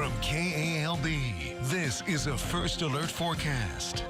From KALB, this is a First Alert forecast.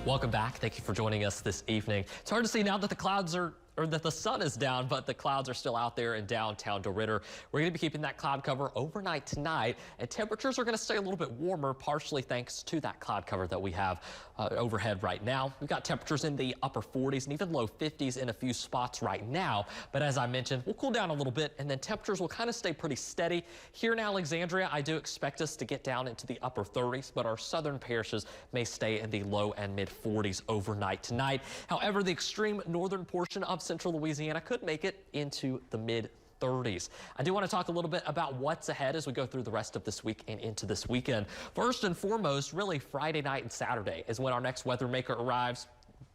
Welcome back. Thank you for joining us this evening. It's hard to see now that the clouds are that the sun is down, but the clouds are still out there in downtown DeRidder. We're going to be keeping that cloud cover overnight tonight, and temperatures are going to stay a little bit warmer, partially thanks to that cloud cover that we have overhead right now. We've got temperatures in the upper 40s and even low 50s in a few spots right now, but as I mentioned, we'll cool down a little bit, and then temperatures will kind of stay pretty steady. Here in Alexandria, I do expect us to get down into the upper 30s, but our southern parishes may stay in the low and mid 40s overnight tonight. However, the extreme northern portion of central Louisiana could make it into the mid 30s. I do want to talk a little bit about what's ahead as we go through the rest of this week and into this weekend. First and foremost, really Friday night and Saturday is when our next weather maker arrives,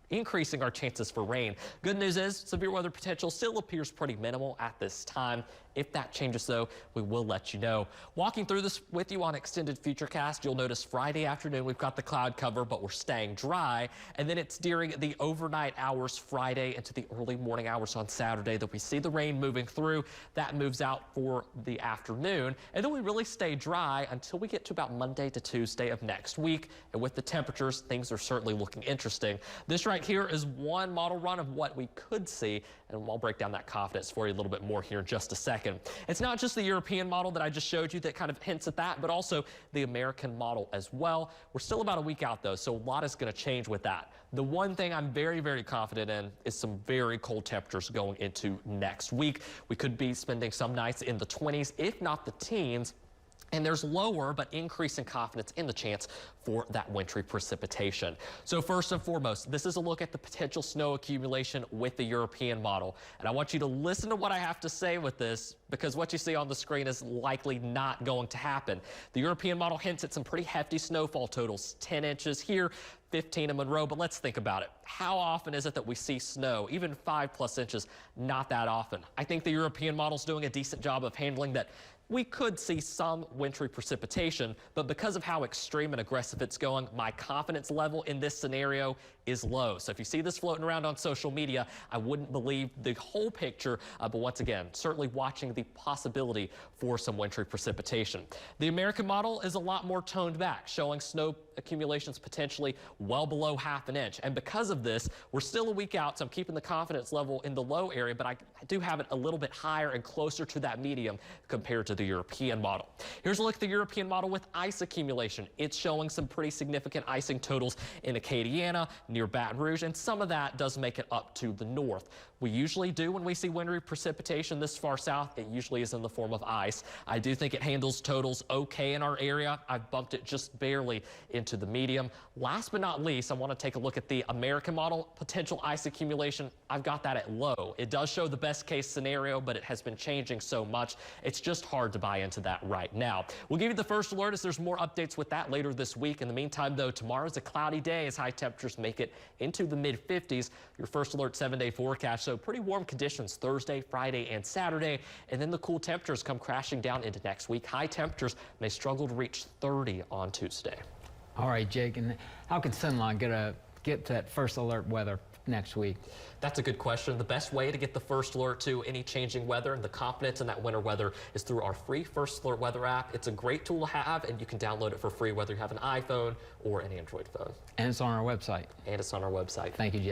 increasing our chances for rain. Good news is severe weather potential still appears pretty minimal at this time. If that changes, though, we will let you know. Walking through this with you on Extended Futurecast, you'll notice Friday afternoon we've got the cloud cover, but we're staying dry. And then it's during the overnight hours Friday into the early morning hours on Saturday that we see the rain moving through. That moves out for the afternoon. And then we really stay dry until we get to about Monday to Tuesday of next week. And with the temperatures, things are certainly looking interesting. This right here is one model run of what we could see, and I'll break down that confidence for you a little bit more here in just a second. It's not just the European model that I just showed you that kind of hints at that, but also the American model as well. We're still about a week out, though, so a lot is going to change with that. The one thing I'm very, very confident in is some very cold temperatures going into next week. We could be spending some nights in the 20s, if not the teens. And there's lower but increasing confidence in the chance for that wintry precipitation. So first and foremost, this is a look at the potential snow accumulation with the European model. And I want you to listen to what I have to say with this, because what you see on the screen is likely not going to happen. The European model hints at some pretty hefty snowfall totals, 10 inches here, 15 in Monroe, but let's think about it. How often is it that we see snow? Even 5+ inches, not that often. I think the European model's doing a decent job of handling that. We could see some wintry precipitation, but because of how extreme and aggressive it's going, my confidence level in this scenario is low. So if you see this floating around on social media, I wouldn't believe the whole picture, but once again, certainly watching the possibility for some wintry precipitation. The American model is a lot more toned back, showing snow accumulations potentially well below ½ an inch. And because of this, we're still a week out, so I'm keeping the confidence level in the low area, but I do have it a little bit higher and closer to that medium compared to the European model. Here's a look at the European model with ice accumulation. It's showing some pretty significant icing totals in Acadiana, near Baton Rouge, and some of that does make it up to the north. We usually do when we see wintry precipitation this far south. It usually is in the form of ice. I do think it handles totals okay in our area. I've bumped it just barely into the medium. Last but not least, I want to take a look at the American model potential ice accumulation. I've got that at low. It does show the best case scenario, but it has been changing so much. It's just hard to buy into that right now. We'll give you the first alert as there's more updates with that later this week. In the meantime, though, tomorrow's a cloudy day as high temperatures make it into the mid 50s. Your first alert 7-day forecast, so pretty warm conditions Thursday, Friday, and Saturday. And then the cool temperatures come crashing down into next week. High temperatures may struggle to reach 30 on Tuesday. All right, Jake, and how can Sunline get that first alert weather next week? That's a good question. The best way to get the first alert to any changing weather and the confidence in that winter weather is through our free First Alert weather app. It's a great tool to have, and you can download it for free whether you have an iPhone or an Android phone. And it's on our website. And it's on our website. Thank you, Jake.